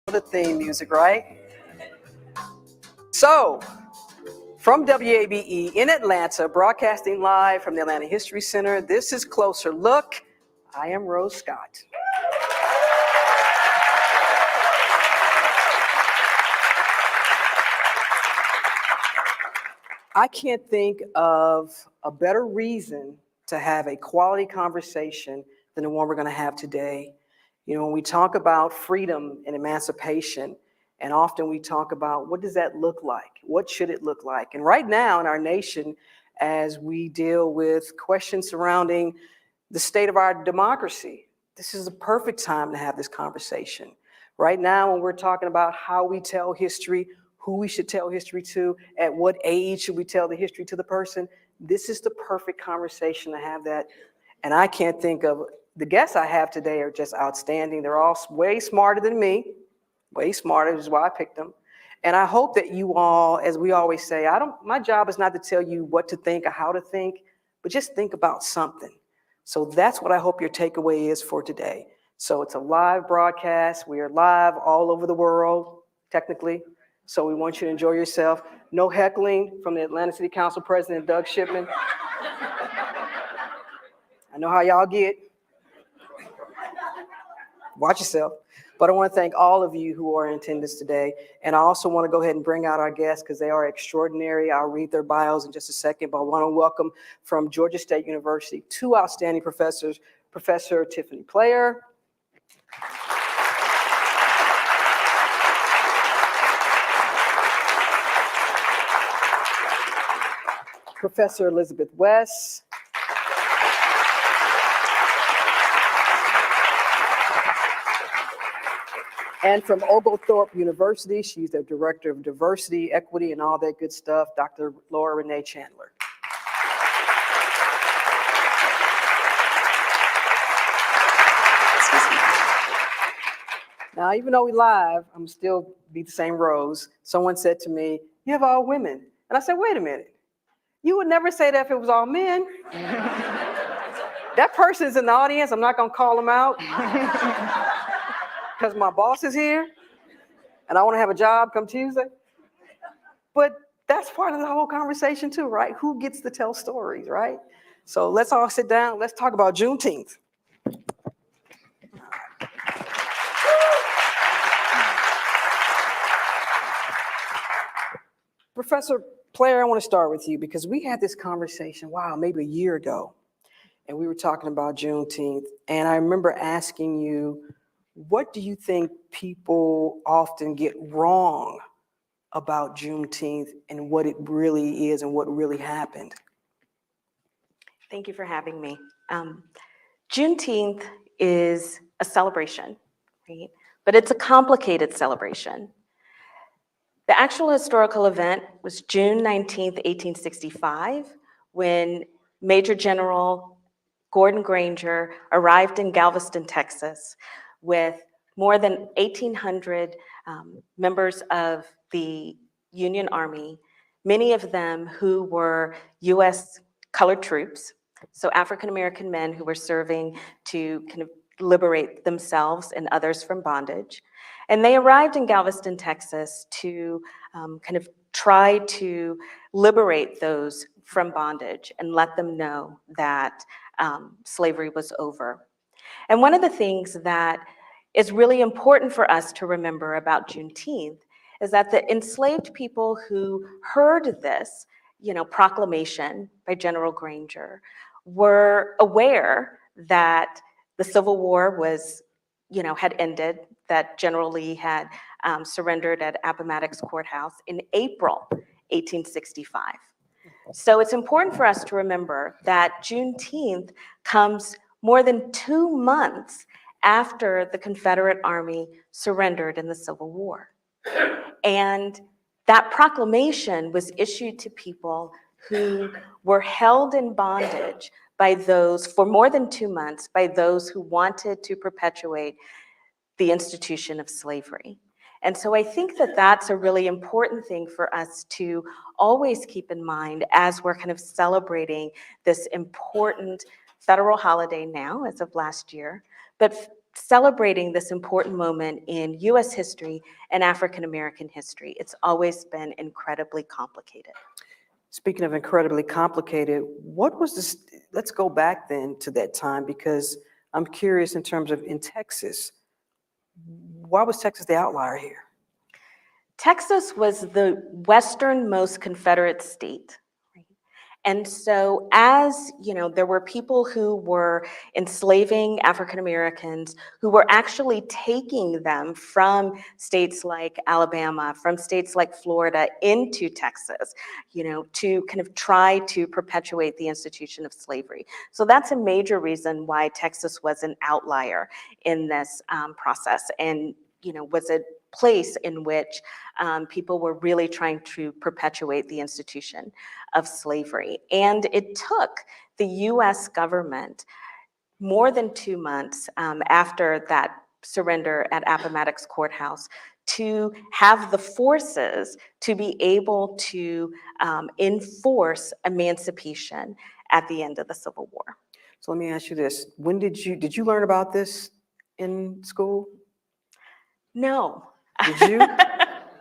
The theme music, right? So, from WABE in Atlanta, broadcasting live from the Atlanta History Center, this is Closer Look. I am Rose Scott. I can't think of a better reason to have a quality conversation than the one we're going to have today. You know, when we talk about freedom and emancipation, and often we talk about what does that look like? What should it look like? And right now in our nation, as we deal with questions surrounding the state of our democracy, this is a perfect time to have this conversation. Right now, when we're talking about how we tell history, who we should tell history to, at what age should we tell the history to the person, this is the perfect conversation to have that. And I can't think of, the guests I have today are just outstanding. They're all way smarter than me, way smarter, which is why I picked them. And I hope that you all, as we always say, my job is not to tell you what to think or how to think, but just think about something. So that's what I hope your takeaway is for today. So it's a live broadcast. We are live all over the world, technically. So we want you to enjoy yourself. No heckling from the Atlanta City Council President, Doug Shipman. I know how y'all get. Watch yourself. But I want to thank all of you who are in attendance today. And I also want to go ahead and bring out our guests because they are extraordinary. I'll read their bios in just a second, but I want to welcome from Georgia State University two outstanding professors, Professor Tiffany Player, Professor Elizabeth West, and from Oglethorpe University, she's the Director of Diversity, Equity, and all that good stuff, Dr. Laura Renee Chandler. Now, even though we live, I'm still be the same Rose. Someone said to me, "You have all women." And I said, "Wait a minute. You would never say that if it was all men." That person's in the audience. I'm not going to call them out because my boss is here and I want to have a job come Tuesday. But that's part of the whole conversation too, right? Who gets to tell stories, right? So let's all sit down. Let's talk about Juneteenth. Professor Player, I want to start with you because we had this conversation, maybe a year ago, and we were talking about Juneteenth. And I remember asking you, what do you think people often get wrong about Juneteenth and what it really is and what really happened? Thank you for having me. Juneteenth is a celebration, right? But it's a complicated celebration. The actual historical event was June 19th, 1865, when Major General Gordon Granger arrived in Galveston, Texas, with more than 1,800 members of the Union Army, many of them who were U.S. colored troops, so African-American men who were serving to kind of liberate themselves and others from bondage. And they arrived in Galveston, Texas to kind of try to liberate those from bondage and let them know that slavery was over. And one of the things that is really important for us to remember about Juneteenth is that the enslaved people who heard this, proclamation by General Granger were aware that the Civil War was, had ended, that General Lee had surrendered at Appomattox Courthouse in April 1865. So it's important for us to remember that Juneteenth comes more than 2 months after the Confederate Army surrendered in the Civil War. And that proclamation was issued to people who were held in bondage by those, for more than 2 months, by those who wanted to perpetuate the institution of slavery. And so I think that that's a really important thing for us to always keep in mind as we're kind of celebrating this important federal holiday now, as of last year, but celebrating this important moment in US history and African American history. It's always been incredibly complicated. Speaking of incredibly complicated, what was this? Let's go back then to that time, because I'm curious in terms of in Texas, why was Texas the outlier here? Texas was the westernmost Confederate state. Right? And so as, there were people who were enslaving African Americans who were actually taking them from states like Alabama, from states like Florida into Texas, to kind of try to perpetuate the institution of slavery. So that's a major reason why Texas was an outlier in this process, and, was a place in which people were really trying to perpetuate the institution of slavery. And it took the US government more than 2 months after that surrender at Appomattox Courthouse to have the forces to be able to enforce emancipation at the end of the Civil War. So let me ask you this. When did you learn about this in school? No. Did you,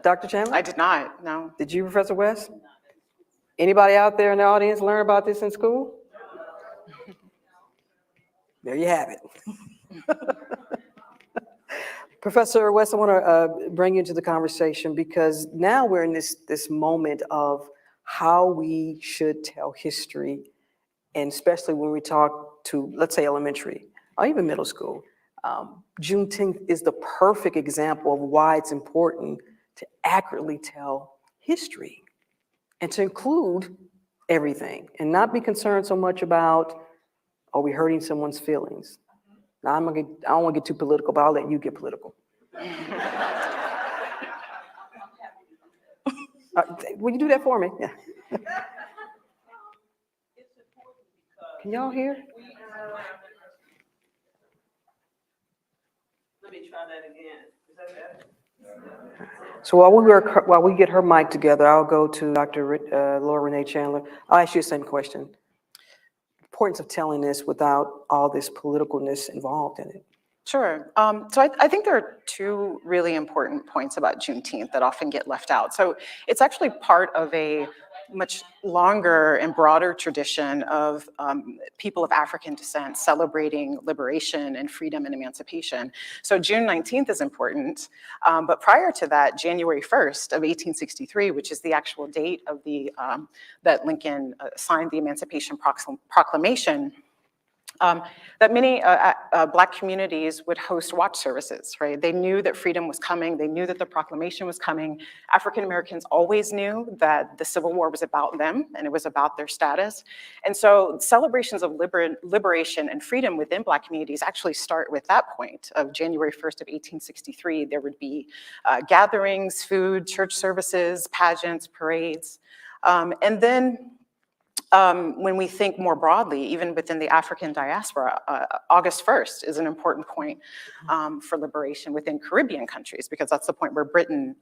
Dr. Chandler? I did not, no. Did you, Professor West? Anybody out there in the audience learn about this in school? There you have it. Professor West, I want to bring you into the conversation, because now we're in this moment of how we should tell history, and especially when we talk to, let's say, elementary or even middle school. Juneteenth is the perfect example of why it's important to accurately tell history and to include everything and not be concerned so much about, are we hurting someone's feelings? Now, I don't want to get too political, but I'll let you get political. Will you do that for me? Yeah. Can y'all hear? Let me try that again. Is that better? So while we get her mic together, I'll go to Dr. Laura Renee Chandler. I'll ask you the same question. Importance of telling this without all this politicalness involved in it. Sure. So I think there are two really important points about Juneteenth that often get left out. So it's actually part of a much longer and broader tradition of people of African descent celebrating liberation and freedom and emancipation. So June 19th is important, but prior to that, January 1st of 1863, which is the actual date of the that Lincoln signed the Emancipation Proclamation, that many Black communities would host watch services, right? They knew that freedom was coming. They knew that the proclamation was coming. African Americans always knew that the Civil War was about them and it was about their status. And so celebrations of liberation and freedom within Black communities actually start with that point of January 1st of 1863. There would be gatherings, food, church services, pageants, parades. And then when we think more broadly, even within the African diaspora, August 1st is an important point for liberation within Caribbean countries, because that's the point where Britain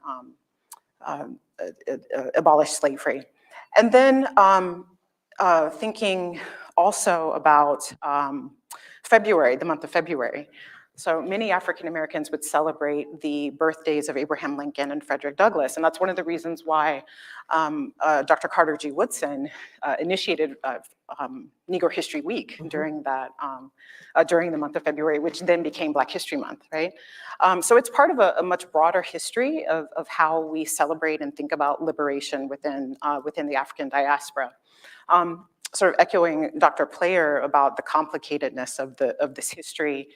abolished slavery. And then thinking also about February, the month of February. So many African Americans would celebrate the birthdays of Abraham Lincoln and Frederick Douglass, and that's one of the reasons why Dr. Carter G. Woodson initiated Negro History Week during that during the month of February, which then became Black History Month, right? So it's part of a much broader history of how we celebrate and think about liberation within the African diaspora. Sort of echoing Dr. Player about the complicatedness of this history.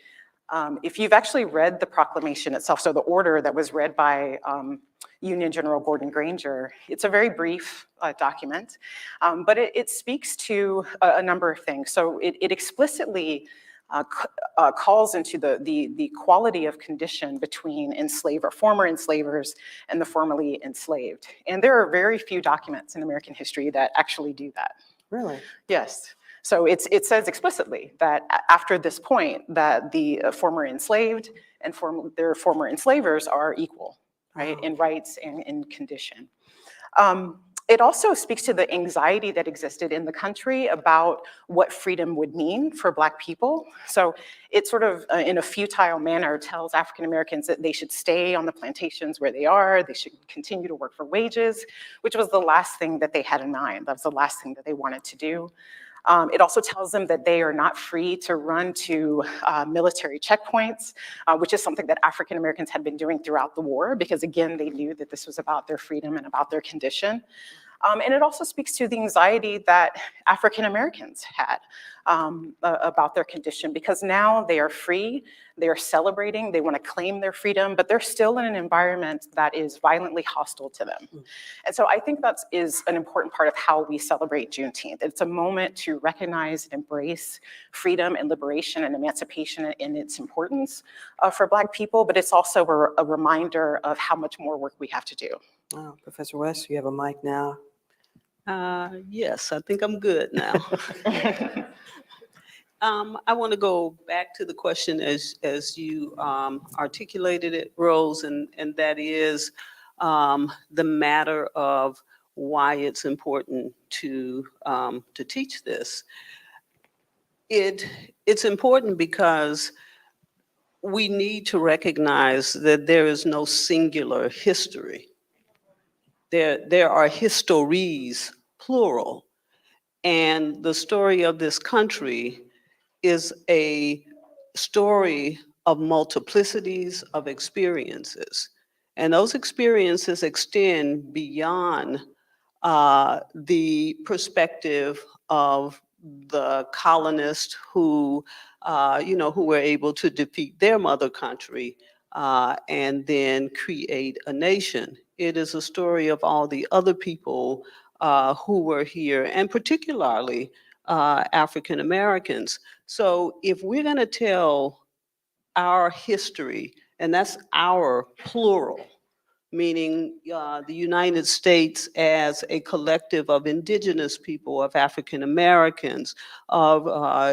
If you've actually read the proclamation itself, so the order that was read by Union General Gordon Granger, it's a very brief document, but it speaks to a number of things. So it explicitly calls into the quality of condition between former enslavers and the formerly enslaved. And there are very few documents in American history that actually do that. Really? Yes. So it says explicitly that after this point that the former enslaved and their former enslavers are equal, right, in rights and in condition. It also speaks to the anxiety that existed in the country about what freedom would mean for Black people. So it sort of, in a futile manner, tells African Americans that they should stay on the plantations where they are, they should continue to work for wages, which was the last thing that they had in mind. That was the last thing that they wanted to do. It also tells them that they are not free to run to military checkpoints, which is something that African Americans had been doing throughout the war, because again, they knew that this was about their freedom and about their condition. And it also speaks to the anxiety that African Americans had about their condition, because now they are free, they are celebrating, they want to claim their freedom, but they're still in an environment that is violently hostile to them. And so I think that is an important part of how we celebrate Juneteenth. It's a moment to recognize and embrace freedom and liberation and emancipation and its importance for Black people, but it's also a reminder of how much more work we have to do. Wow, Professor West, you have a mic now. Yes, I think I'm good now. I want to go back to the question as you articulated it, Rose, and that is the matter of why it's important to teach this. It's important because we need to recognize that there is no singular history. There are histories, plural, and the story of this country is a story of multiplicities of experiences. And those experiences extend beyond the perspective of the colonists who, who were able to defeat their mother country and then create a nation. It is a story of all the other people who were here, and particularly African Americans. So if we're going to tell our history, and that's our plural, meaning the United States as a collective of indigenous people, of African Americans, of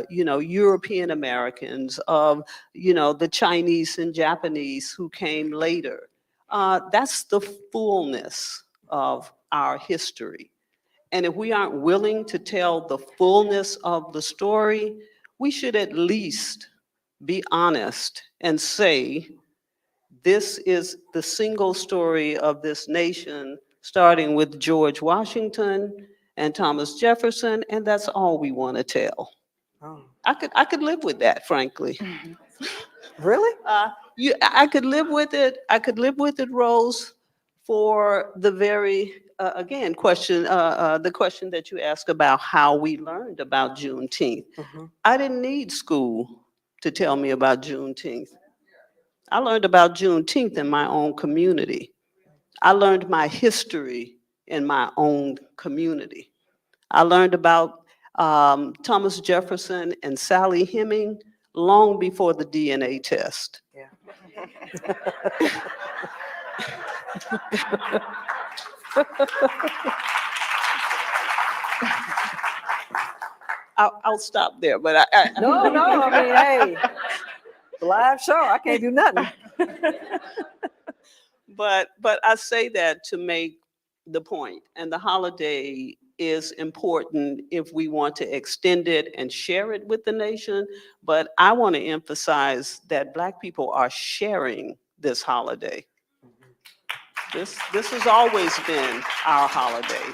European Americans, of the Chinese and Japanese who came later. That's the fullness of our history. And if we aren't willing to tell the fullness of the story, we should at least be honest and say, this is the single story of this nation, starting with George Washington and Thomas Jefferson, and that's all we want to tell. Oh, I could live with that, frankly. really? I could live with it. I could live with it, Rose, for the very again the question that you asked about how we learned about Juneteenth. Mhm. I didn't need school to tell me about Juneteenth. I learned about Juneteenth in my own community. I learned my history in my own community. I learned about Thomas Jefferson and Sally Heming long before the DNA test. Yeah. I'll stop there, but I No, I mean, hey, live show, I can't do nothing. but I say that to make the point, and the holiday is important if we want to extend it and share it with the nation. But I want to emphasize that Black people are sharing this holiday. This has always been our holiday,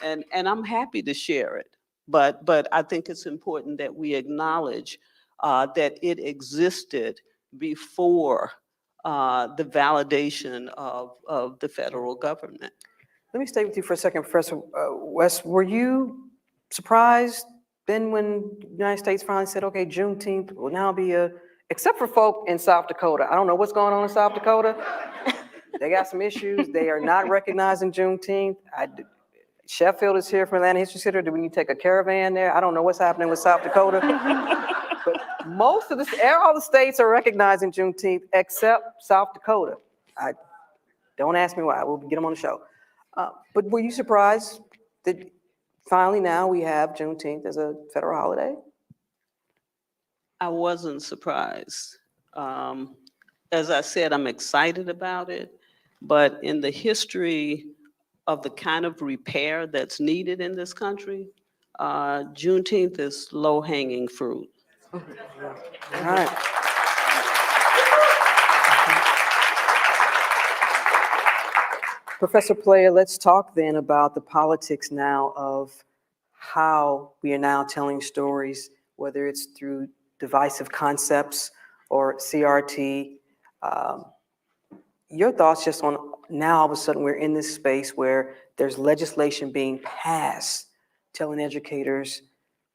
and I'm happy to share it. But I think it's important that we acknowledge that it existed before the validation of the federal government. Let me stay with you for a second, Professor West. Were you surprised then when the United States finally said, okay, Juneteenth will now be except for folk in South Dakota. I don't know what's going on in South Dakota. They got some issues. They are not recognizing Juneteenth. Sheffield is here from Atlanta History Center. Do we need to take a caravan there? I don't know what's happening with South Dakota. But most of all the states are recognizing Juneteenth except South Dakota. Don't ask me why. We'll get them on the show. But were you surprised that finally now we have Juneteenth as a federal holiday? I wasn't surprised. As I said, I'm excited about it, but in the history of the kind of repair that's needed in this country, Juneteenth is low-hanging fruit. All right. Professor Player, let's talk then about the politics now of how we are now telling stories, whether it's through divisive concepts or CRT. Um, your thoughts just on now all of a sudden we're in this space where there's legislation being passed telling educators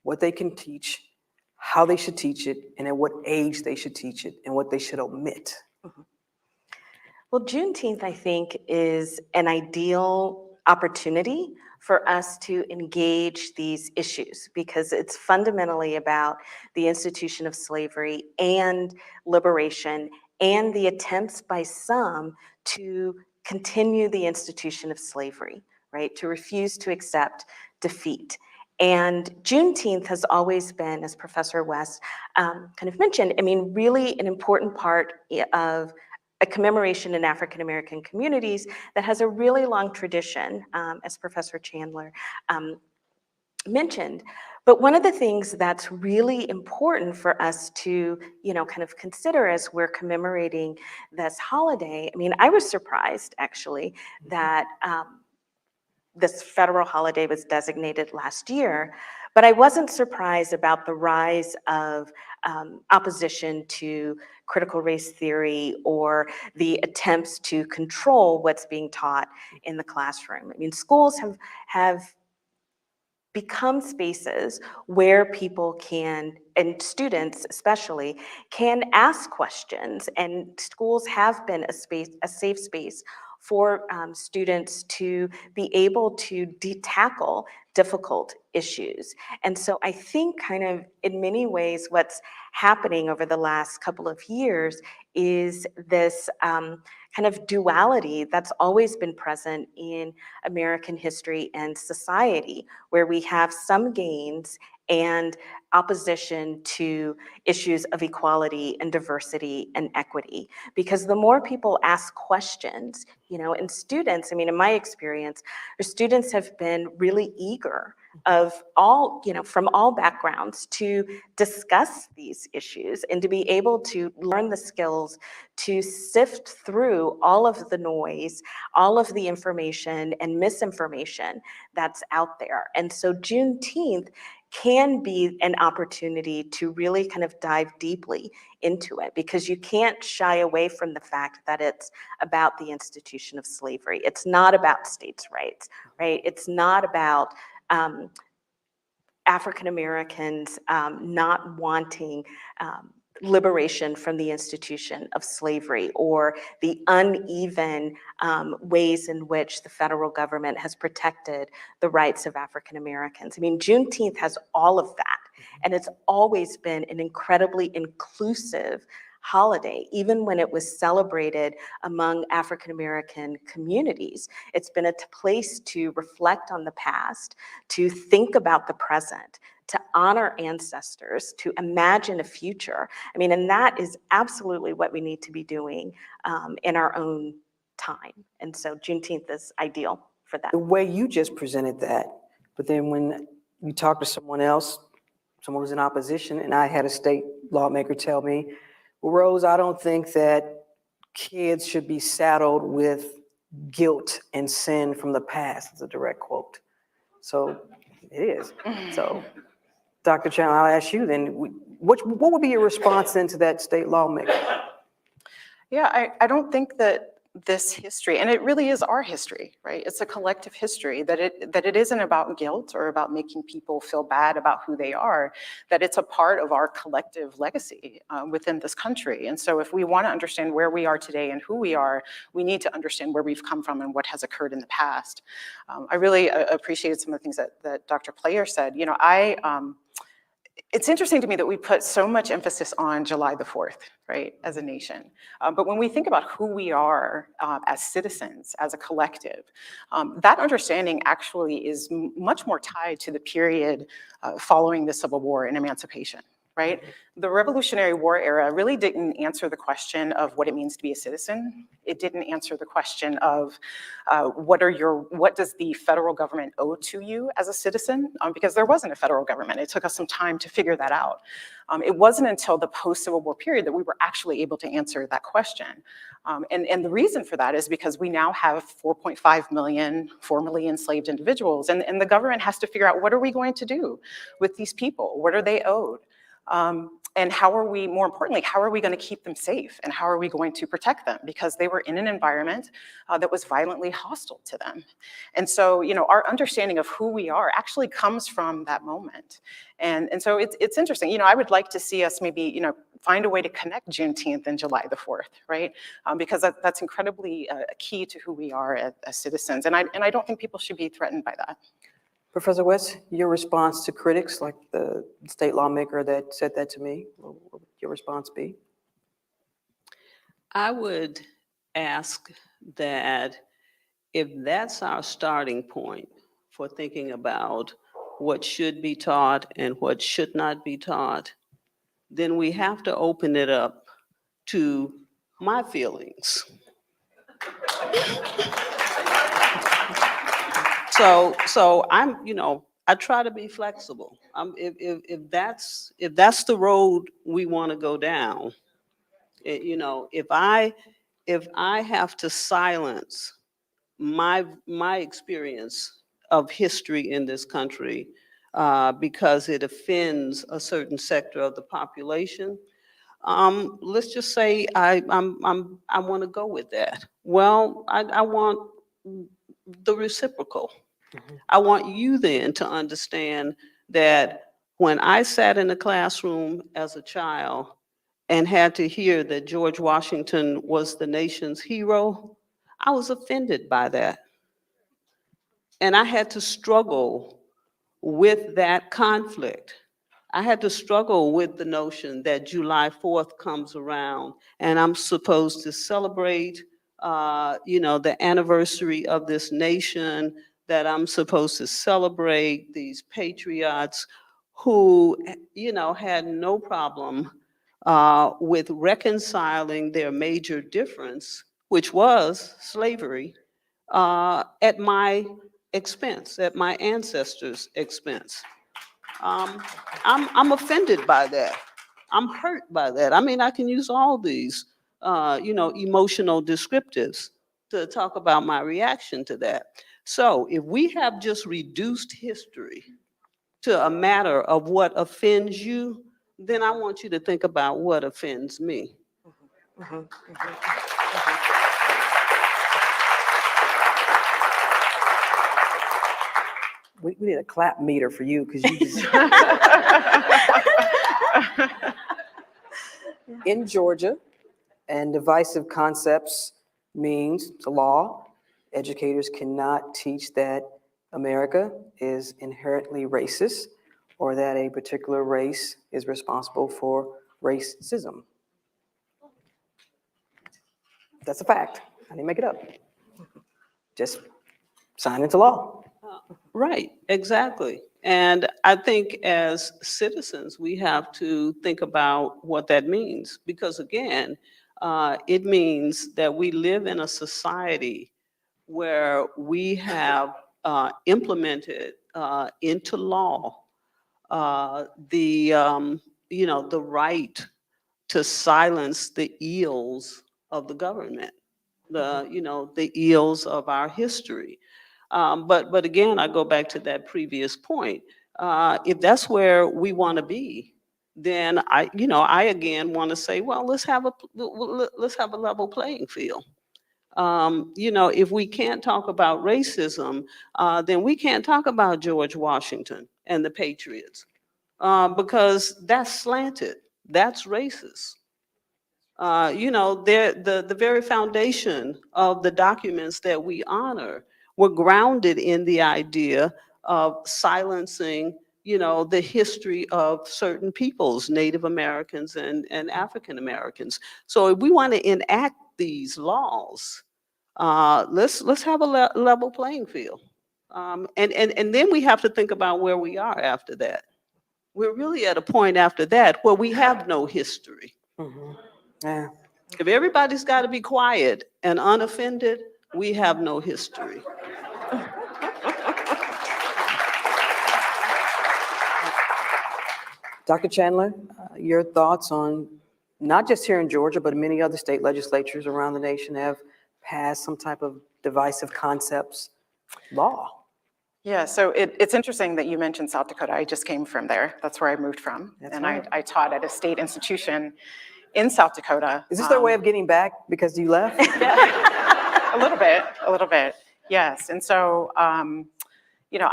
what they can teach, how they should teach it, and at what age they should teach it, and what they should omit. Well, Juneteenth, I think, is an ideal opportunity for us to engage these issues because it's fundamentally about the institution of slavery and liberation and the attempts by some to continue the institution of slavery, right? To refuse to accept defeat. And Juneteenth has always been, as Professor West kind of mentioned, I mean, really an important part of a commemoration in African American communities that has a really long tradition, as Professor Chandler mentioned. But one of the things that's really important for us to, kind of consider as we're commemorating this holiday, I mean, I was surprised actually that this federal holiday was designated last year, but I wasn't surprised about the rise of opposition to critical race theory or the attempts to control what's being taught in the classroom. I mean, schools have become spaces where people can, and students especially, can ask questions, and schools have been a safe space for students to be able to tackle difficult issues. And so I think kind of in many ways what's happening over the last couple of years is this kind of duality that's always been present in American history and society, where we have some gains and opposition to issues of equality and diversity and equity. Because the more people ask questions, and students, I mean, in my experience, the students have been really eager of all, from all backgrounds to discuss these issues and to be able to learn the skills to sift through all of the noise, all of the information and misinformation that's out there. And so Juneteenth can be an opportunity to really kind of dive deeply into it because you can't shy away from the fact that it's about the institution of slavery. It's not about states' rights, right? It's not about African Americans not wanting liberation from the institution of slavery or the uneven ways in which the federal government has protected the rights of African Americans. I mean, Juneteenth has all of that, and it's always been an incredibly inclusive holiday, even when it was celebrated among African American communities. It's been a place to reflect on the past, to think about the present, to honor ancestors, to imagine a future. I mean, and that is absolutely what we need to be doing in our own time. And so Juneteenth is ideal for that. The way you just presented that, but then when you talk to someone else, someone who's in opposition, and I had a state lawmaker tell me, well, Rose, I don't think that kids should be saddled with guilt and sin from the past. It's a direct quote. So it is. So Dr. Chandler, I'll ask you then, what would be your response then to that state lawmaker? Yeah, I don't think that this history, and it really is our history, right? It's a collective history, that it isn't about guilt or about making people feel bad about who they are, that it's a part of our collective legacy within this country. And so if we want to understand where we are today and who we are, we need to understand where we've come from and what has occurred in the past. I really appreciated some of the things that Dr. Player said. It's interesting to me that we put so much emphasis on July the 4th, right, as a nation. But when we think about who we are as citizens, as a collective, that understanding actually is much more tied to the period following the Civil War and emancipation, right? The Revolutionary War era really didn't answer the question of what it means to be a citizen. It didn't answer the question of what does the federal government owe to you as a citizen? Because there wasn't a federal government. It took us some time to figure that out. It wasn't until the post-Civil War period that we were actually able to answer that question. And the reason for that is because we now have 4.5 million formerly enslaved individuals, and the government has to figure out, what are we going to do with these people? What are they owed? And how are we, more importantly, how are we going to keep them safe? And how are we going to protect them? Because they were in an environment that was violently hostile to them. And so, our understanding of who we are actually comes from that moment. And so it's interesting. I would like to see us maybe, find a way to connect Juneteenth and July the 4th, right? Because that's incredibly key to who we are as citizens. And I don't think people should be threatened by that. Professor West, your response to critics like the state lawmaker that said that to me, what would your response be? I would ask that if that's our starting point for thinking about what should be taught and what should not be taught, then we have to open it up to my feelings. So I'm, I try to be flexible. If that's the road we want to go down, if I have to silence my experience of history in this country because it offends a certain sector of the population, let's just say I want to go with that. Well, I want the reciprocal. I want you then to understand that when I sat in a classroom as a child and had to hear that George Washington was the nation's hero, I was offended by that. And I had to struggle with that conflict. I had to struggle with the notion that July 4th comes around and I'm supposed to celebrate, the anniversary of this nation, that I'm supposed to celebrate these patriots who, had no problem with reconciling their major difference, which was slavery, at my expense, at my ancestors' expense. I'm offended by that. I'm hurt by that. I mean, I can use all these, emotional descriptives to talk about my reaction to that. So if we have just reduced history to a matter of what offends you, then I want you to think about what offends me. We need a clap meter for you because you just. In Georgia, and divisive concepts means the law. Educators cannot teach that America is inherently racist or that a particular race is responsible for racism. That's a fact. I didn't make it up. Just sign into law. Right, exactly. And I think as citizens, we have to think about what that means. Because again, it means that we live in a society where we have implemented into law the right to silence the ills of the government, the ills of our history. But again, I go back to that previous point. If that's where we want to be, then I again want to say, well, let's have a level playing field. If we can't talk about racism, then we can't talk about George Washington and the Patriots, because that's slanted, that's racist. The very foundation of the documents that we honor were grounded in the idea of silencing, the history of certain peoples, Native Americans and African Americans. So if we want to enact these laws, let's have a level playing field. And then we have to think about where we are after that. we're really at a point after that where we have no history. Mhm. Yeah. If everybody's got to be quiet and unoffended, we have no history. Dr. Chandler, your thoughts on, not just here in Georgia, but many other state legislatures around the nation have passed some type of divisive concepts law. Yeah, so it's interesting that you mentioned South Dakota. I just came from there. That's where I moved from. That's And right. I taught at a state institution in South Dakota. Is this their way of getting back because you left? A little bit, yes. And so, you know,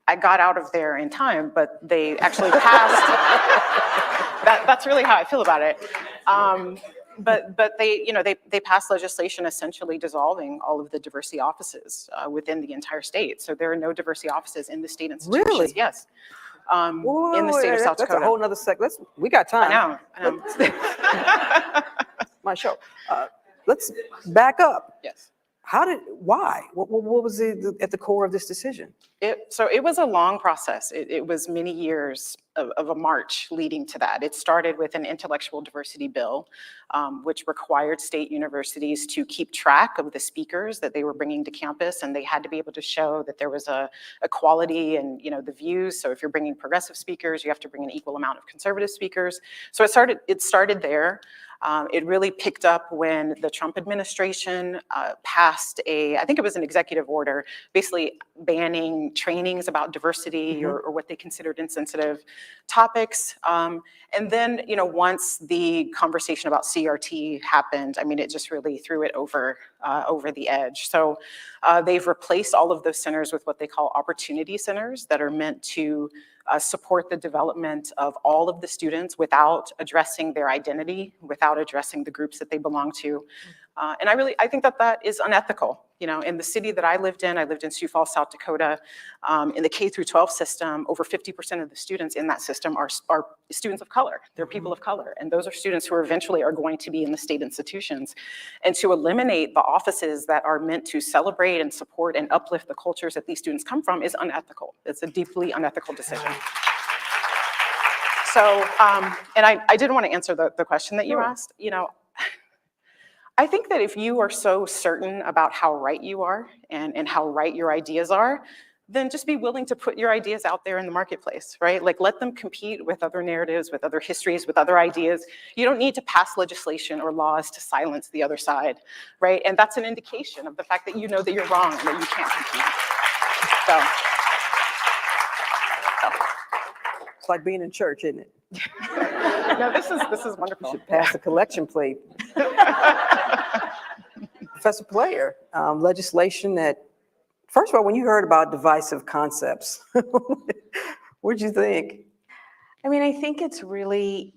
I got out of there in time, but they actually passed. That's really how I feel about it. But they, you know, they passed legislation essentially dissolving all of the diversity offices within the entire state. So there are no diversity offices in the state institutions. Really? Yes. In the state of South Dakota. That's a whole nother we got time. I know. My show. Let's back up. Yes. Why? What was at the core of this decision? So it was a long process. It was many years of a march leading to that. It started with an intellectual diversity bill, which required state universities to keep track of the speakers that they were bringing to campus, and they had to be able to show that there was a equality in, you know, the views. So if you're bringing progressive speakers, you have to bring an equal amount of conservative speakers. So it started there. It really picked up when the Trump administration passed I think it was an executive order, basically banning trainings about diversity or what they considered insensitive topics. And then, you know, once the conversation about CRT happened, I mean, it just really threw it over the edge. So they've replaced all of those centers with what they call opportunity centers that are meant to support the development of all of the students without addressing their identity, without addressing the groups that they belong to. And I think that is unethical. You know, in the city that I lived in Sioux Falls, South Dakota. In the K through 12 system, over 50% of the students in that system are students of color. They're people of color. And those are students who eventually are going to be in the state institutions. And to eliminate the offices that are meant to celebrate and support and uplift the cultures that these students come from is unethical. It's a deeply unethical decision. So, and I did want to answer the question that you asked. You know, I think that if you are so certain about how right you are and how right your ideas are, then just be willing to put your ideas out there in the marketplace, right? Like, let them compete with other narratives, with other histories, with other ideas. You don't need to pass legislation or laws to silence the other side, right? And that's an indication of the fact that you know that you're wrong and that you can't compete. So. It's like being in church, isn't it? No, this is wonderful. You should pass the collection plate. Professor Player, legislation that, first of all, when you heard about divisive concepts, what'd you think? I mean, I think it's really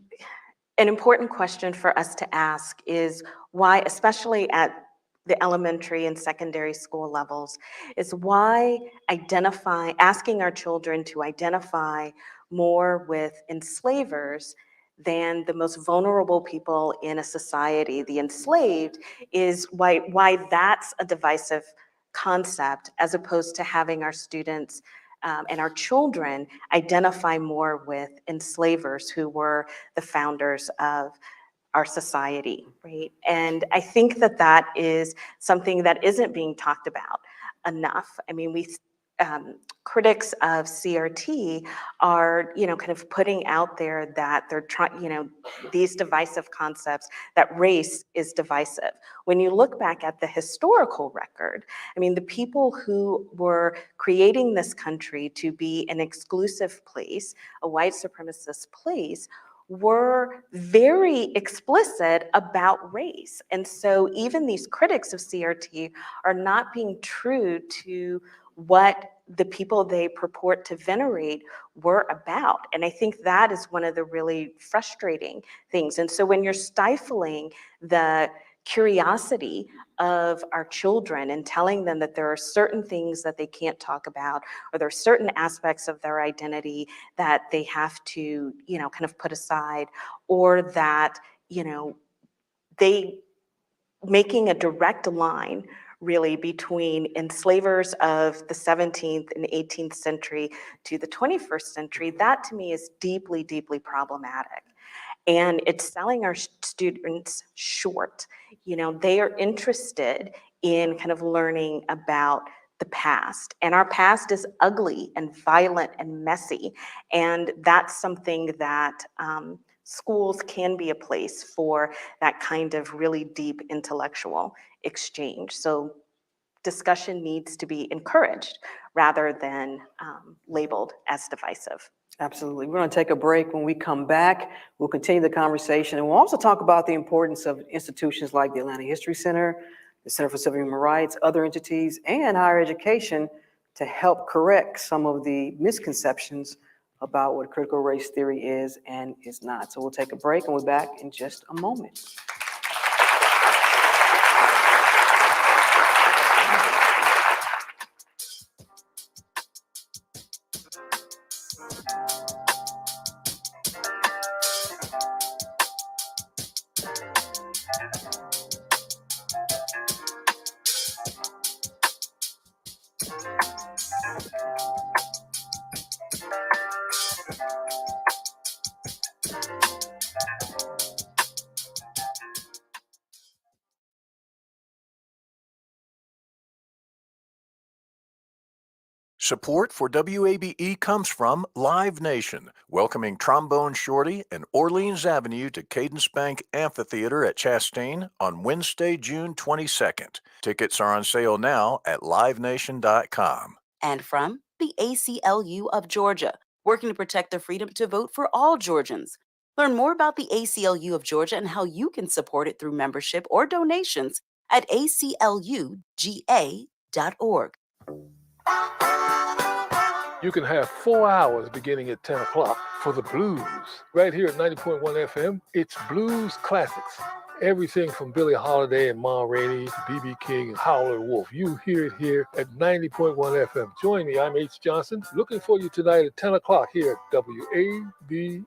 an important question for us to ask is why, especially at the elementary and secondary school levels, is why asking our children to identify more with enslavers than the most vulnerable people in a society, the enslaved, is why that's a divisive concept, as opposed to having our students and our children identify more with enslavers who were the founders of our society, right? And I think that is something that isn't being talked about enough. I mean, critics of CRT are, kind of putting out there that they're trying, these divisive concepts, that race is divisive. When you look back at the historical record, I mean, the people who were creating this country to be an exclusive place, a white supremacist place, were very explicit about race. And so even these critics of CRT are not being true to what the people they purport to venerate were about. And I think that is one of the really frustrating things. And so when you're stifling the curiosity of our children and telling them that there are certain things that they can't talk about, or there are certain aspects of their identity that they have to, kind of put aside, or that, they making a direct line, really between enslavers of the 17th and 18th century to the 21st century, that to me is deeply, deeply problematic. And it's selling our students short. They are interested in kind of learning about the past. And our past is ugly and violent and messy. And that's something that schools can be a place for that kind of really deep intellectual exchange. So discussion needs to be encouraged rather than labeled as divisive. Absolutely. We're going to take a break. When we come back, we'll continue the conversation. And we'll also talk about the importance of institutions like the Atlanta History Center, the Center for Civil Human Rights, other entities, and higher education to help correct some of the misconceptions about what critical race theory is and is not. So we'll take a break and we're back in just a moment. Support for WABE comes from Live Nation, welcoming Trombone Shorty and Orleans Avenue to Cadence Bank Amphitheater at Chastain on Wednesday, June 22nd. Tickets are on sale now at livenation.com. And from the ACLU of Georgia, working to protect the freedom to vote for all Georgians. Learn more about the ACLU of Georgia and how you can support it through membership or donations at acluga.org. You can have 4 hours beginning at 10 o'clock for the blues. Right here at 90.1 FM, it's Blues Classics. Everything from Billie Holiday and Ma Rainey to B.B. King and Howlin' Wolf. You hear it here at 90.1 FM. Join me, I'm H. Johnson. Looking for you tonight at 10 o'clock here at WABE.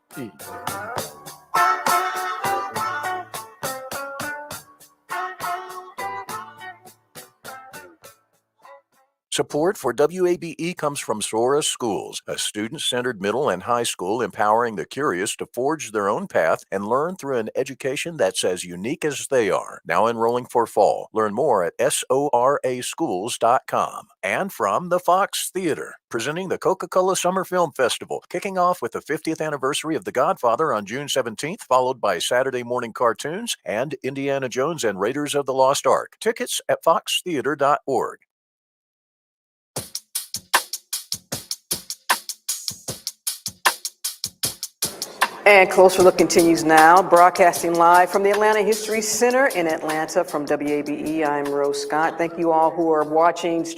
Support for WABE comes from Sora Schools, a student-centered middle and high school empowering the curious to forge their own path and learn through an education that's as unique as they are. Now enrolling for fall. Learn more at soraschools.com. And from the Fox Theater, presenting the Coca-Cola Summer Film Festival, kicking off with the 50th anniversary of The Godfather on June 17th, followed by Saturday morning cartoons and Indiana Jones and Raiders of the Lost Ark. Tickets at foxtheater.org. And Closer Look continues now, broadcasting live from the Atlanta History Center in Atlanta from WABE. I'm Rose Scott. Thank you all who are watching us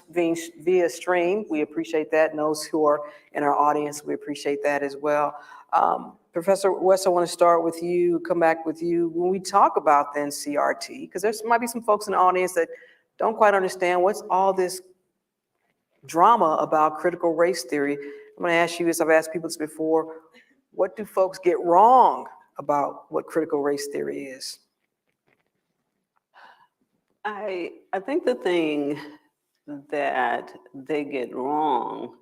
via stream. We appreciate that. And those who are in our audience, we appreciate that as well. Professor West, I want to start with you, come back with you. When we talk about then CRT, because there might be some folks in the audience that don't quite understand what's all this drama about critical race theory. I'm going to ask you, as I've asked people this before, what do folks get wrong about what critical race theory is? I think the thing that they get wrong,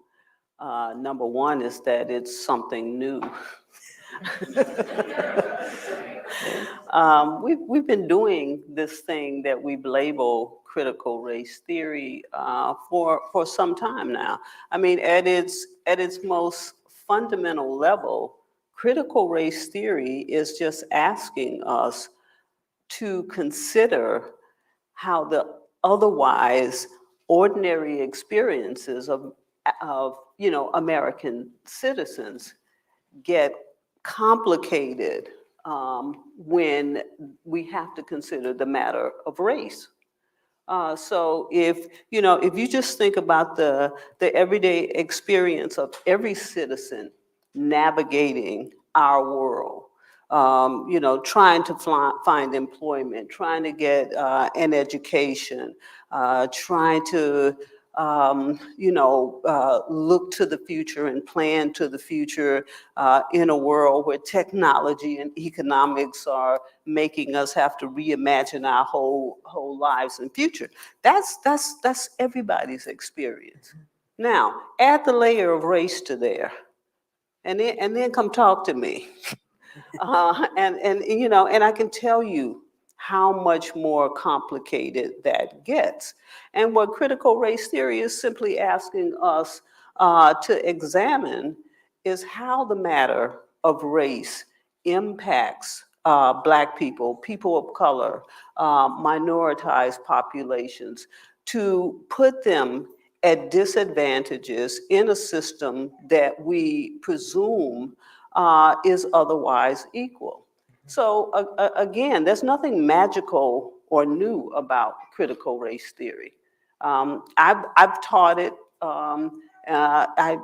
number one, is that it's something new. We've been doing this thing that we label critical race theory for some time now. I mean, at its most fundamental level, critical race theory is just asking us to consider how the otherwise ordinary experiences of American citizens get complicated when we have to consider the matter of race. So if you just think about the everyday experience of every citizen navigating our world, trying to find employment, trying to get an education, trying to look to the future and plan to the future in a world where technology and economics are making us have to reimagine our whole lives and future. That's everybody's experience. Now, add the layer of race to there, and then come talk to me. And I can tell you how much more complicated that gets. And what critical race theory is simply asking us to examine is how the matter of race impacts Black people, people of color, minoritized populations, to put them at disadvantages in a system that we presume is otherwise equal. So again, there's nothing magical or new about critical race theory. I've taught it.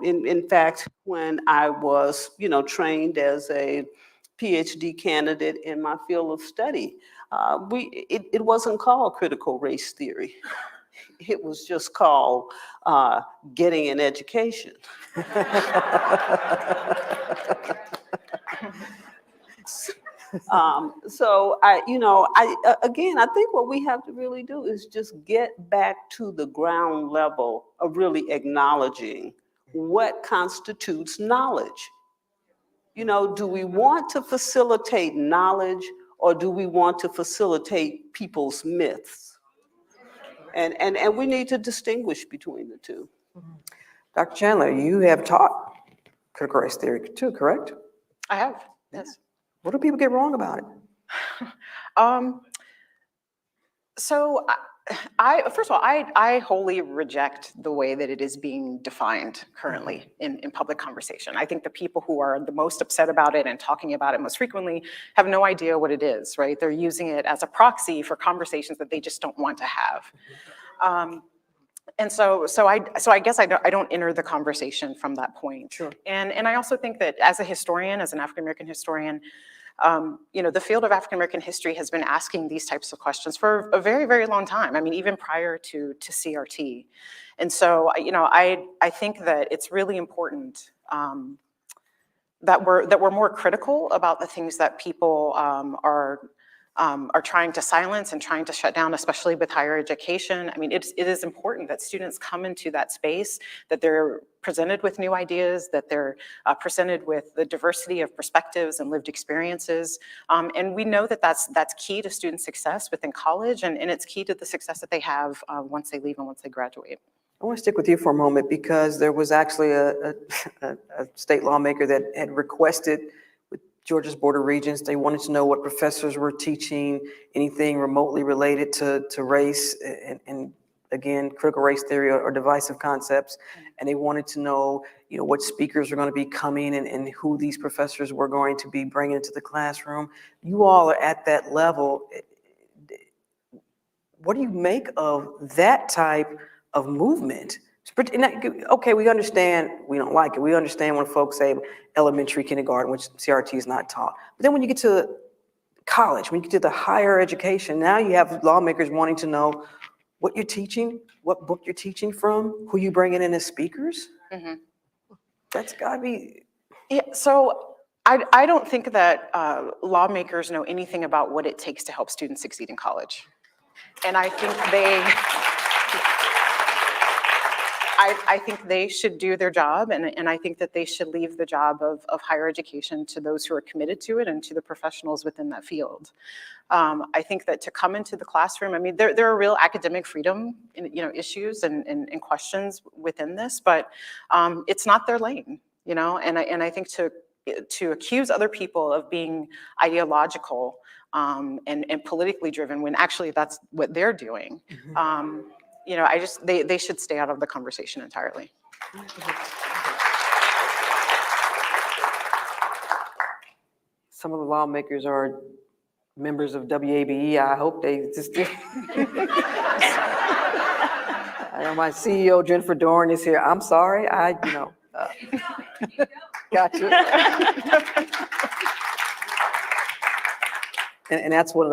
In fact, when I was, trained as a PhD candidate in my field of study, it wasn't called critical race theory. It was just called getting an education. Again, I think what we have to really do is just get back to the ground level of really acknowledging what constitutes knowledge. Do we want to facilitate knowledge, or do we want to facilitate people's myths? And we need to distinguish between the two. Dr. Chandler, you have taught critical race theory too, correct? I have, yes. What do people get wrong about it? So first of all, I wholly reject the way that it is being defined currently in public conversation. I think the people who are the most upset about it and talking about it most frequently have no idea what it is, right? They're using it as a proxy for conversations that they just don't want to have. And so I guess I don't enter the conversation from that point. Sure. And I also think that as a historian, as an African-American historian, the field of African-American history has been asking these types of questions for a very, very long time. I mean, even prior to CRT. And so, I think that it's really important that we're more critical about the things that people are trying to silence and trying to shut down, especially with higher education. I mean, it is important that students come into that space, that they're presented with new ideas, that they're presented with the diversity of perspectives and lived experiences. And we know that that's key to student success within college, and it's key to the success that they have once they leave and once they graduate. I want to stick with you for a moment because there was actually a state lawmaker that had requested with Georgia's Board of Regents, they wanted to know what professors were teaching, anything remotely related to race and again, critical race theory or divisive concepts. And they wanted to know, what speakers are going to be coming and who these professors were going to be bringing into the classroom. You all are at that level. What do you make of that type of movement? Okay, we understand we don't like it. We understand when folks say elementary, kindergarten, which CRT is not taught. But then when you get to college, when you get to the higher education, now you have lawmakers wanting to know what you're teaching, what book you're teaching from, who you bringing in as speakers. Mm-hmm. That's gotta be. Yeah, so I don't think that lawmakers know anything about what it takes to help students succeed in college. And I think I think they should do their job, and I think that they should leave the job of higher education to those who are committed to it and to the professionals within that field. I think that to come into the classroom, I mean, there are real academic freedom, issues and questions within this, but it's not their lane, and I think to accuse other people of being ideological and politically driven when actually that's what they're doing. Mm-hmm. They should stay out of the conversation entirely. Some of the lawmakers are members of WABE. I hope they just. I know my CEO Jennifer Dorn is here. I'm sorry, gotcha. And that's what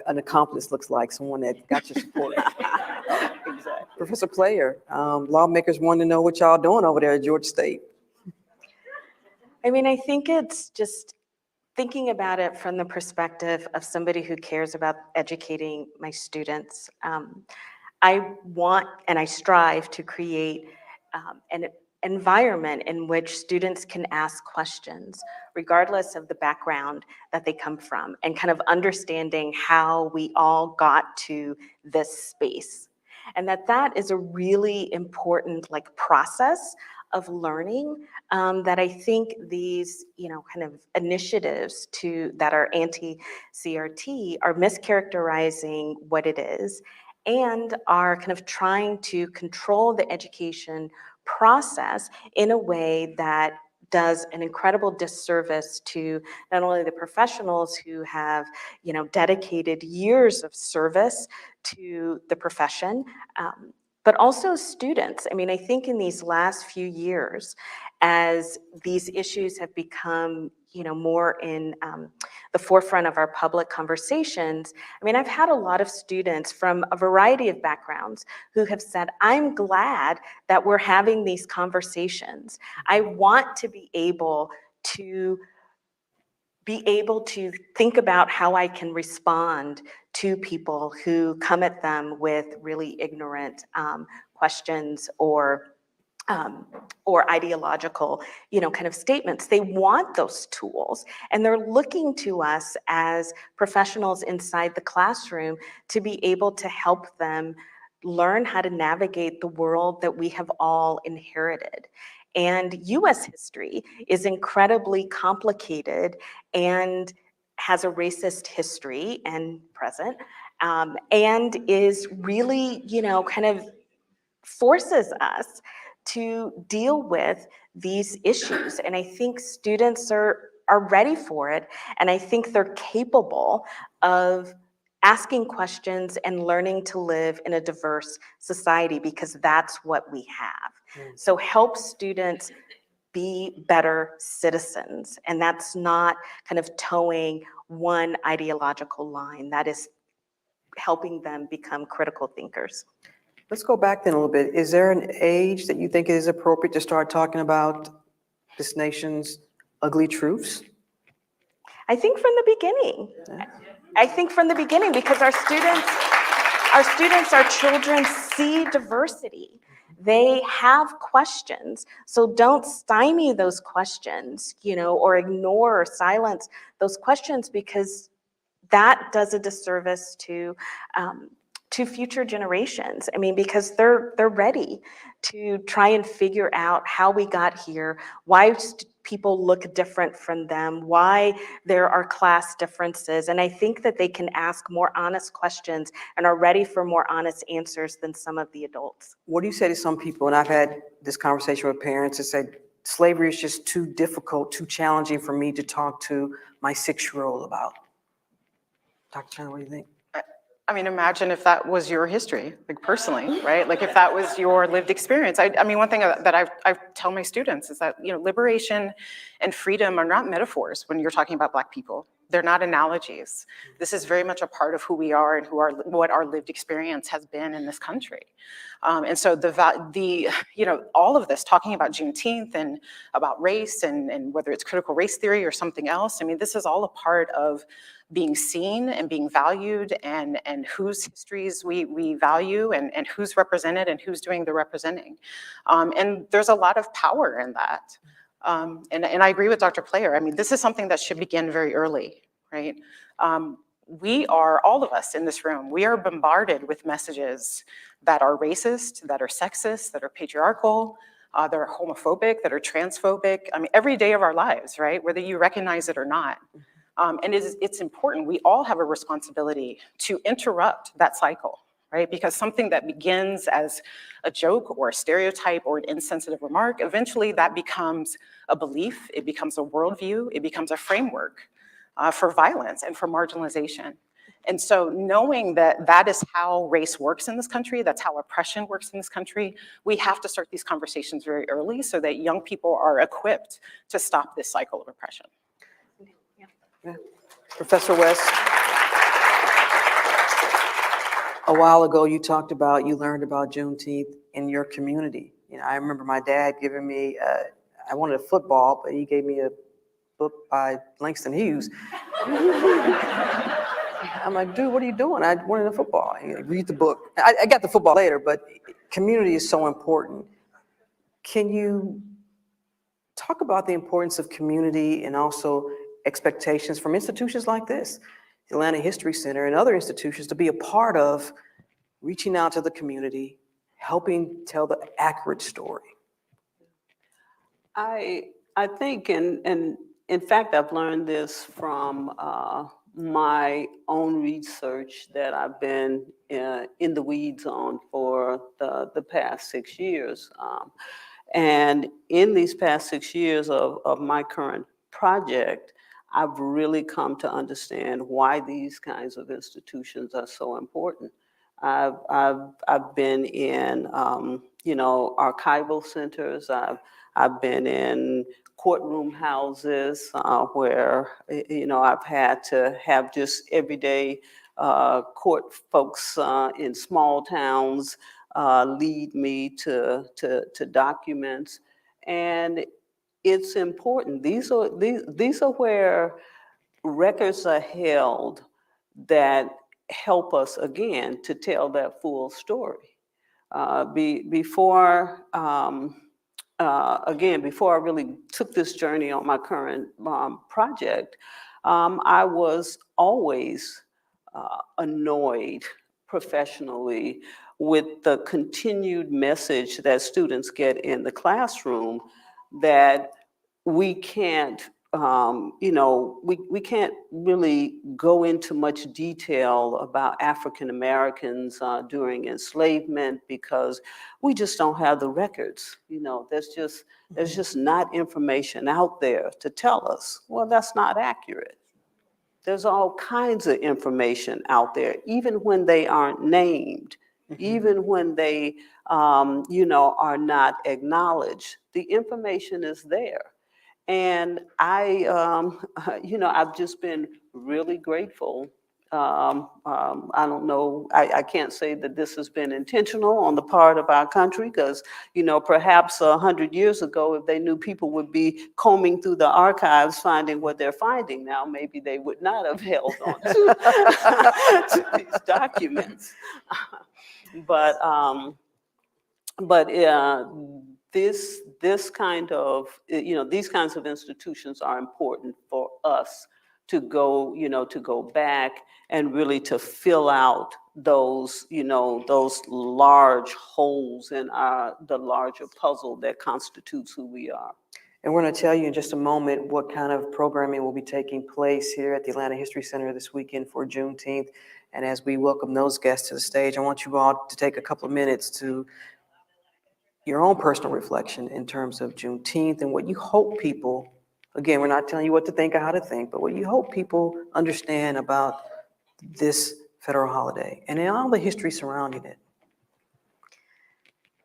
an accomplice looks like, someone that got your support. Exactly. Professor Player, lawmakers want to know what y'all doing over there at Georgia State. I mean, I think it's just thinking about it from the perspective of somebody who cares about educating my students. I want and I strive to create an environment in which students can ask questions, regardless of the background that they come from, and kind of understanding how we all got to this space. And that is a really important process of learning that I think these kind of initiatives that are anti-CRT are mischaracterizing what it is and are kind of trying to control the education process in a way that does an incredible disservice to not only the professionals who have dedicated years of service to the profession, but also students. I mean, I think in these last few years, as these issues have become more in the forefront of our public conversations, I mean, I've had a lot of students from a variety of backgrounds who have said, I'm glad that we're having these conversations. I want to be able to think about how I can respond to people who come at them with really ignorant questions or ideological, kind of statements. They want those tools, and they're looking to us as professionals inside the classroom to be able to help them learn how to navigate the world that we have all inherited. And US history is incredibly complicated and has a racist history and present, and is really, kind of forces us to deal with these issues. And I think students are ready for it. And I think they're capable of asking questions and learning to live in a diverse society, because that's what we have. So help students be better citizens. And that's not kind of towing one ideological line. That is helping them become critical thinkers. Let's go back then a little bit. Is there an age that you think it is appropriate to start talking about this nation's ugly truths? I think from the beginning. I think from the beginning, because our children see diversity. They have questions. So don't stymie those questions, or ignore or silence those questions, because that does a disservice to future generations. I mean, because they're ready to try and figure out how we got here, why people look different from them, why there are class differences. And I think that they can ask more honest questions and are ready for more honest answers than some of the adults. What do you say to some people, and I've had this conversation with parents that said, slavery is just too difficult, too challenging for me to talk to my 6-year-old about? Dr. Chan, what do you think? I mean, imagine if that was your history, like personally, right? Like if that was your lived experience. I mean, one thing that I tell my students is that, liberation and freedom are not metaphors when you're talking about Black people. They're not analogies. This is very much a part of who we are and what our lived experience has been in this country. And so all of this, talking about Juneteenth and about race and whether it's critical race theory or something else, I mean, this is all a part of being seen and being valued, and whose histories we value, and who's represented and who's doing the representing. And there's a lot of power in that. And I agree with Dr. Player. I mean, this is something that should begin very early, right? We are, all of us in this room, we are bombarded with messages that are racist, that are sexist, that are patriarchal, that are homophobic, that are transphobic. I mean, every day of our lives, right? Whether you recognize it or not. And it's important. We all have a responsibility to interrupt that cycle, right? Because something that begins as a joke or a stereotype or an insensitive remark, eventually that becomes a belief, it becomes a worldview, it becomes a framework for violence and for marginalization. And so knowing that that is how race works in this country, that's how oppression works in this country, we have to start these conversations very early so that young people are equipped to stop this cycle of oppression. Yeah. Professor West. A while ago, you talked about, you learned about Juneteenth in your community. You know, I remember my dad giving me, I wanted a football, but he gave me a book by Langston Hughes. I'm like, dude, what are you doing? I wanted a football. Read the book. I got the football later, but community is so important. Can you talk about the importance of community and also expectations from institutions like this, the Atlanta History Center and other institutions, to be a part of reaching out to the community, helping tell the accurate story? I think, and in fact, I've learned this from my own research that I've been in the weeds on for the past 6 years. And in these past 6 years of my current project, I've really come to understand why these kinds of institutions are so important. I've been in archival centers. I've been in courtroom houses where I've had to have just everyday court folks in small towns lead me to documents, and it's important. These are where records are held that help us again to tell that full story. Before I really took this journey on my current project, I was always annoyed professionally with the continued message that students get in the classroom that we can't, we can't really go into much detail about African Americans during enslavement because we just don't have the records. There's just not information out there to tell us. Well, that's not accurate. There's all kinds of information out there, even when they aren't named, even when they, are not acknowledged. The information is there. And I've just been really grateful. I don't know, I can't say that this has been intentional on the part of our country because, perhaps 100 years ago, if they knew people would be combing through the archives finding what they're finding now, maybe they would not have held on to, to these documents. But this kind of, these kinds of institutions are important for us to go back and really to fill out those large holes in the larger puzzle that constitutes who we are. And we're going to tell you in just a moment what kind of programming will be taking place here at the Atlanta History Center this weekend for Juneteenth. And as we welcome those guests to the stage, I want you all to take a couple of minutes to your own personal reflection in terms of Juneteenth and what you hope people, again, we're not telling you what to think or how to think, but what you hope people understand about this federal holiday and all the history surrounding it.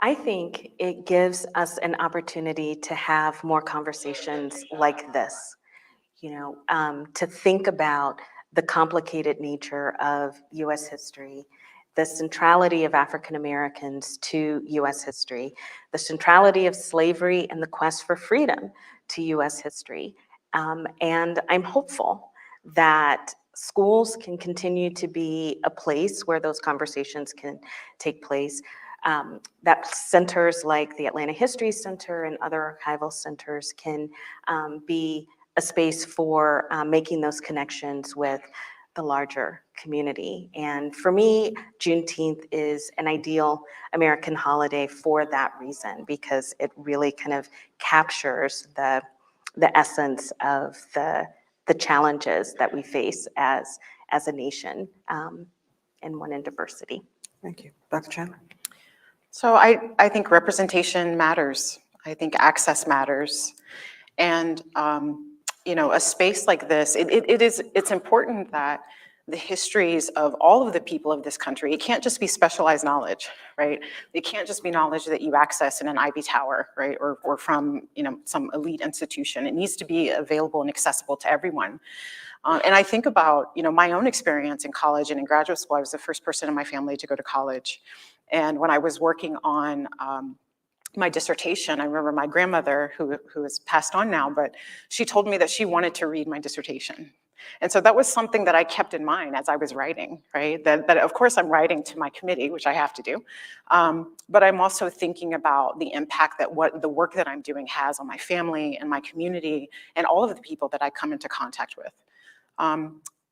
I think it gives us an opportunity to have more conversations like this, to think about the complicated nature of U.S. history, the centrality of African Americans to U.S. history, the centrality of slavery and the quest for freedom to U.S. history. And I'm hopeful that schools can continue to be a place where those conversations can take place, that centers like the Atlanta History Center and other archival centers can be a space for making those connections with the larger community. And for me, Juneteenth is an ideal American holiday for that reason, because it really kind of captures the essence of the challenges that we face as a nation, and one in diversity. Thank you. Dr. Chandler? So I think representation matters. I think access matters. And a space like this, it's important that the histories of all of the people of this country, it can't just be specialized knowledge, right? It can't just be knowledge that you access in an Ivy Tower, right? Or from some elite institution. It needs to be available and accessible to everyone. And I think about, my own experience in college and in graduate school. I was the first person in my family to go to college. And when I was working on my dissertation, I remember my grandmother, who has passed on now, but she told me that she wanted to read my dissertation. And so that was something that I kept in mind as I was writing, right? That of course I'm writing to my committee, which I have to do, but I'm also thinking about the impact that what the work that I'm doing has on my family and my community and all of the people that I come into contact with.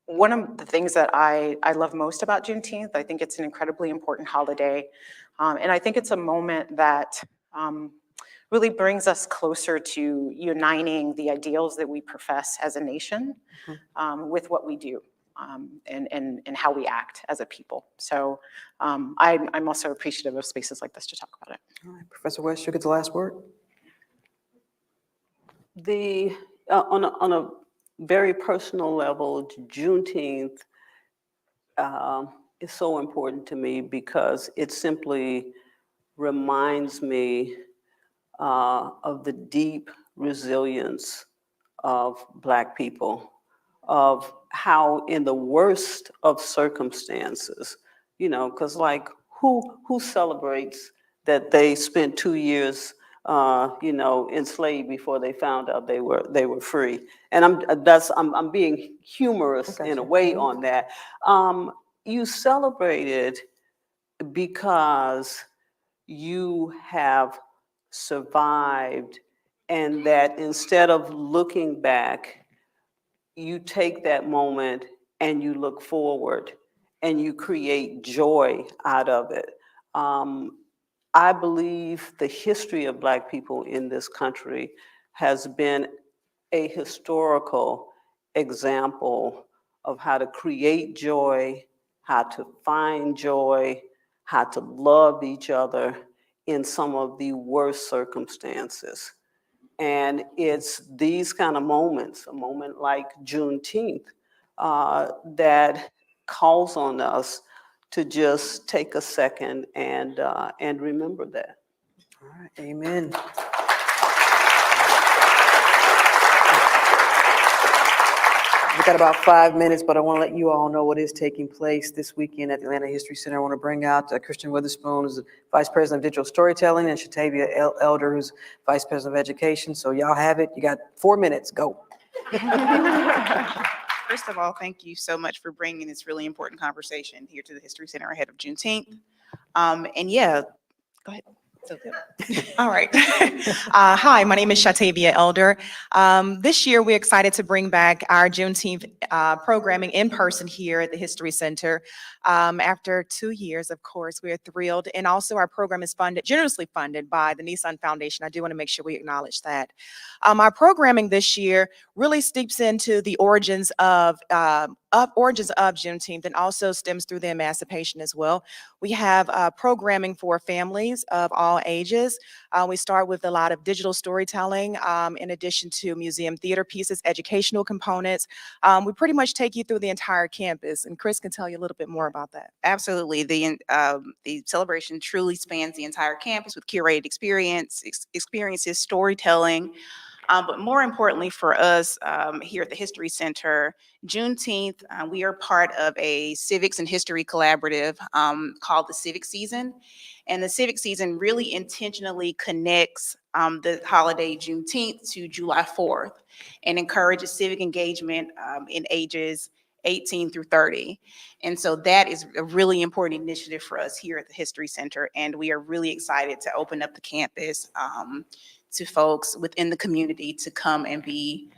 One of the things that I love most about Juneteenth, I think it's an incredibly important holiday, and I think it's a moment that really brings us closer to uniting the ideals that we profess as a nation with what we do and how we act as a people. So I'm also appreciative of spaces like this to talk about it. All right, Professor West, you get the last word. On a very personal level, Juneteenth is so important to me because it simply reminds me of the deep resilience of Black people, of how in the worst of circumstances, because like who celebrates that they spent 2 years enslaved before they found out they were free. And I'm being humorous in a way on that. You celebrated because you have survived, and that instead of looking back, you take that moment and you look forward and you create joy out of it. I believe the history of Black people in this country has been a historical example of how to create joy, how to find joy, how to love each other in some of the worst circumstances. And it's these kind of moments, a moment like Juneteenth, that calls on us to just take a second and remember that. All right, amen. We've got about 5 minutes, but I want to let you all know what is taking place this weekend at the Atlanta History Center. I want to bring out Christian Witherspoon, who's the Vice President of Digital Storytelling, and Shatavia Elder, who's Vice President of Education. So y'all have it. You got 4 minutes. Go. First of all, thank you so much for bringing this really important conversation here to the History Center ahead of Juneteenth. And yeah, go ahead. So, all right. Hi, my name is Shatavia Elder. This year, we're excited to bring back our Juneteenth programming in person here at the History Center. After 2 years, of course, we're thrilled. And also our program is generously funded by the Nissan Foundation. I do want to make sure we acknowledge that. Our programming this year really steeps into the origins of Juneteenth and also stems through the emancipation as well. We have programming for families of all ages. We start with a lot of digital storytelling, in addition to museum theater pieces, educational components. We pretty much take you through the entire campus, and Chris can tell you a little bit more about that. Absolutely. The celebration truly spans the entire campus with curated experiences, storytelling. But more importantly for us here at the History Center, Juneteenth, we are part of a civics and history collaborative called the Civic Season. And the Civic Season really intentionally connects the holiday Juneteenth to July 4th and encourages civic engagement in ages 18 through 30. And so that is a really important initiative for us here at the History Center. And we are really excited to open up the campus to folks within the community to come and be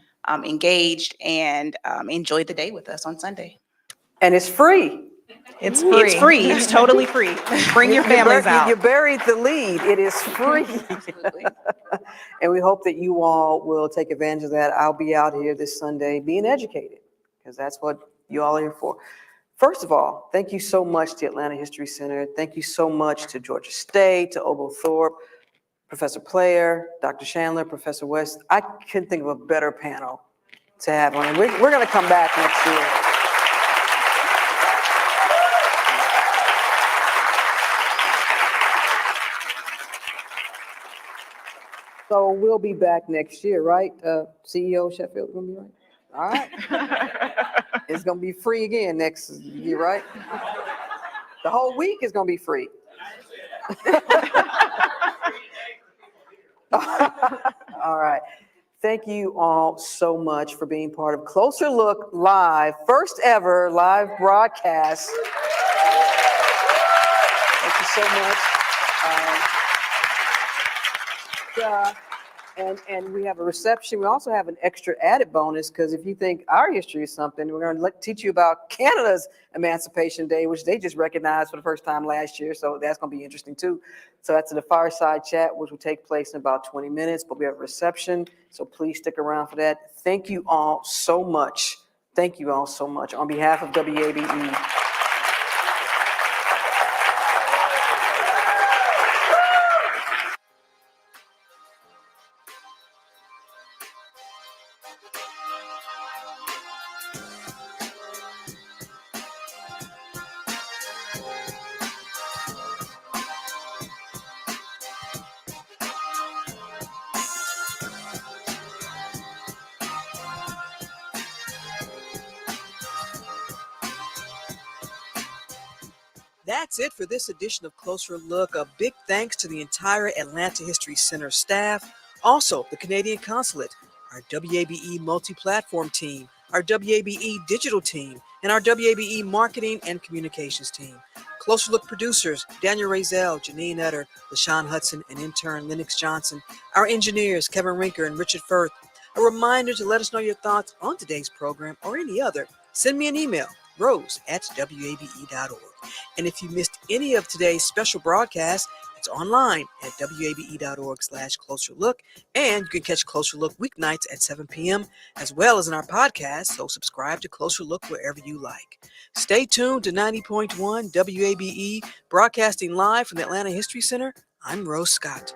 engaged and enjoy the day with us on Sunday. And it's free. It's free. It's free. It's totally free. Bring your families out. You buried the lead. It is free. Absolutely. And we hope that you all will take advantage of that. I'll be out here this Sunday being educated, because that's what you all are here for. First of all, thank you so much to Atlanta History Center. Thank you so much to Georgia State, to Oglethorpe, Professor Player, Dr. Chandler, Professor West. I couldn't think of a better panel to have on. We're going to come back next year. So we'll be back next year, right? CEO Sheffield, will be right? All right. It's going to be free again next year, right? The whole week is going to be free. All right. Thank you all so much for being part of Closer Look Live, first ever live broadcast. Thank you so much. And we have a reception. We also have an extra added bonus because if you think our history is something, we're going to teach you about Canada's Emancipation Day, which they just recognized for the first time last year. So that's going to be interesting too. So that's the fireside chat, which will take place in about 20 minutes. But we have a reception, so please stick around for that. Thank you all so much. Thank you all so much on behalf of WABE. That's it for this edition of Closer Look. A big thanks to the entire Atlanta History Center staff, also the Canadian Consulate, our WABE multi-platform team, our WABE digital team, and our WABE marketing and communications team. Closer Look producers, Daniel Razel, Janine Utter, LaShawn Hudson, and intern Lennox Johnson. Our engineers, Kevin Rinker and Richard Firth. A reminder to let us know your thoughts on today's program or any other. Send me an email, rose@wabe.org. And if you missed any of today's special broadcast, it's online at wabe.org/closerlook. And you can catch Closer Look weeknights at 7 p.m. as well as in our podcast. So subscribe to Closer Look wherever you like. Stay tuned to 90.1 WABE, broadcasting live from the Atlanta History Center. I'm Rose Scott.